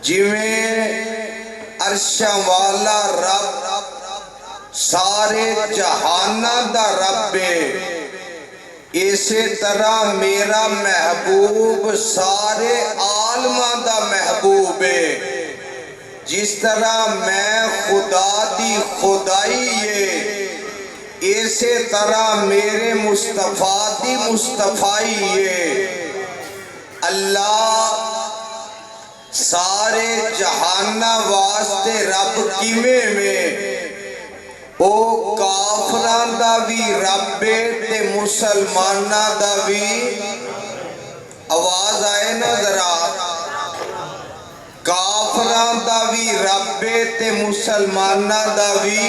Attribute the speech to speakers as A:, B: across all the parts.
A: जिवें अरशां वाला रब सारे जहाना दा रब है, इसे तरह मेरा महबूब सारे आलमां दा महबूब है। जिस तरह मैं खुदा दी खुदाई है, इसे तरह मेरे मुस्तफा दी मुस्तफाई है। अल्लाह सारे जहाना वास्ते रब किवें में, ओ काफरां दा भी रब है ते मुसलमानां दा भी। आवाज आए ना जरा, काफरां दा भी रब है ते मुसलमानां दा भी।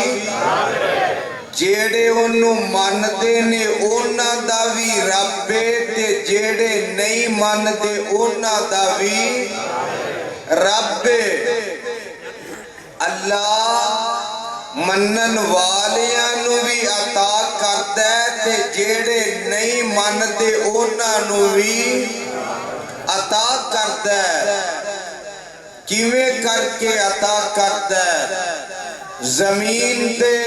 A: जेड़े ओनू मनदे ने उन्हां दा भी रब है ते जेड़े नहीं मनदे उन्हां दा भी रब है। अल्लाह मनन वालियां नू भी अता करदा है ते जेड़े नहीं मनदे उन्हां नू भी अता करदा है। किवें करके अता करदा है? जमीन ते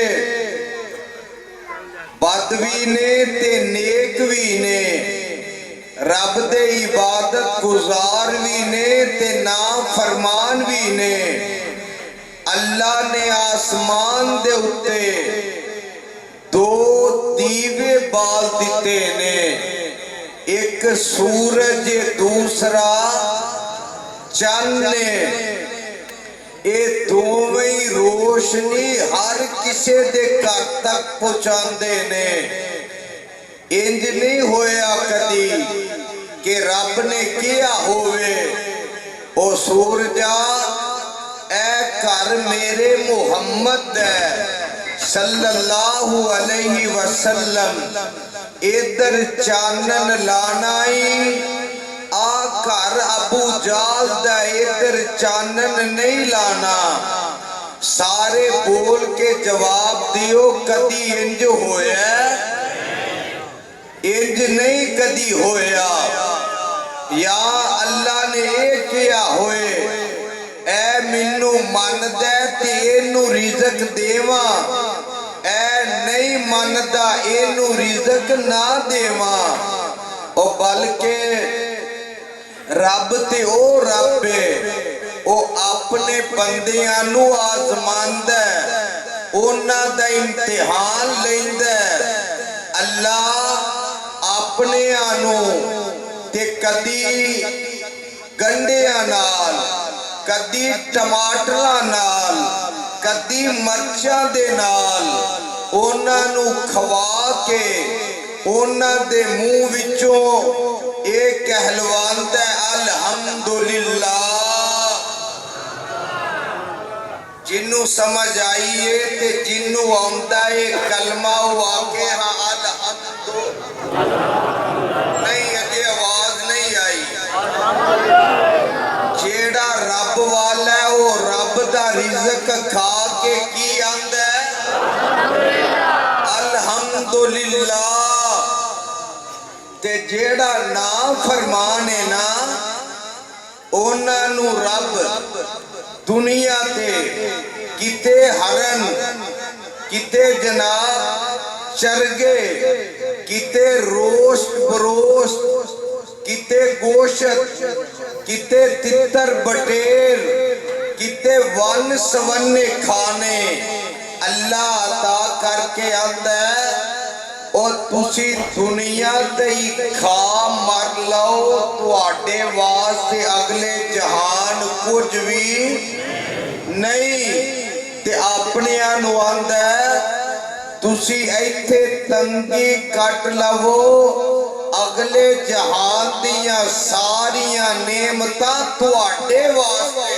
A: बद भी ने ते नेक भी ने, रब दे इबादत गुजार भी ने ते ना फरमान भी ने। अल्लाह ने आसमान दे उत्ते दो दीवे बाल दिते ने, एक सूरज दूसरा चंद ने। ये दोवें रोशनी हर किसे दे घर तक पहुंचाते ने। इंज नहीं होया कदी कि रब ने किया होवे, ओ सूरजा ए घर मेरे मुहम्मद है सल्लल्लाहु अलैहि वसल्लम, इधर चानन लानाई। आ घर अबू जाल दा इधर चानन नहीं लाना। सारे बोल के जवाब दियो, कदी इंज होया? इंज नहीं कदी होया। या अल्लाह ने ये किया होए, ऐ मैनू मनदा ते इनू रिज़क देवा, ऐ नहीं मनदा इनू रिज़क ना देवा। ओ बल्कि रब ते ओ रब है, ओ अपने बंदियां नू आजमांदा है, उन्हां दा इम्तिहान लैंदा है। अल्लाह अपने आनू ते कदी गंढियां नाल, कदी टमाटरां नाल, कदी मर्चां दे नाल उन्हां नू खवा के उन्हां दे मुंह विचों ये कहलवांदा अल्हम्दुलिल्लाह। जिन्नू समझ आई है ते जिन्नू आंदा है कलमा वो आके हाँ अल्हम्दुलिल्लाह। नहीं अगे आवाज नहीं आई। जेड़ा रब वाला है वो रब दा रिज़्क खा के की आंदा है अल्हम्दुलिल्लाह। ते जेड़ा ना फरमान है ना, उन्हां नू रब दुनिया ते किते हरन, किते जनाब चरगे, किते रोस्ट बरोस्ट, किते गोश्त, किते तितर बटेर, किते वन सवन्ने खाने अल्लाह अता करके आंदा है। और तुसी दुनिया ते ही खा मर लो, तुहाडे वास्ते अगले जहान कुछ भी नहीं। ते अपनियां नू आंदा है तुसी इत्थे तंगी कट लवो, अगले जहान दियां सारियां नेमतां तुहाडे वास्ते।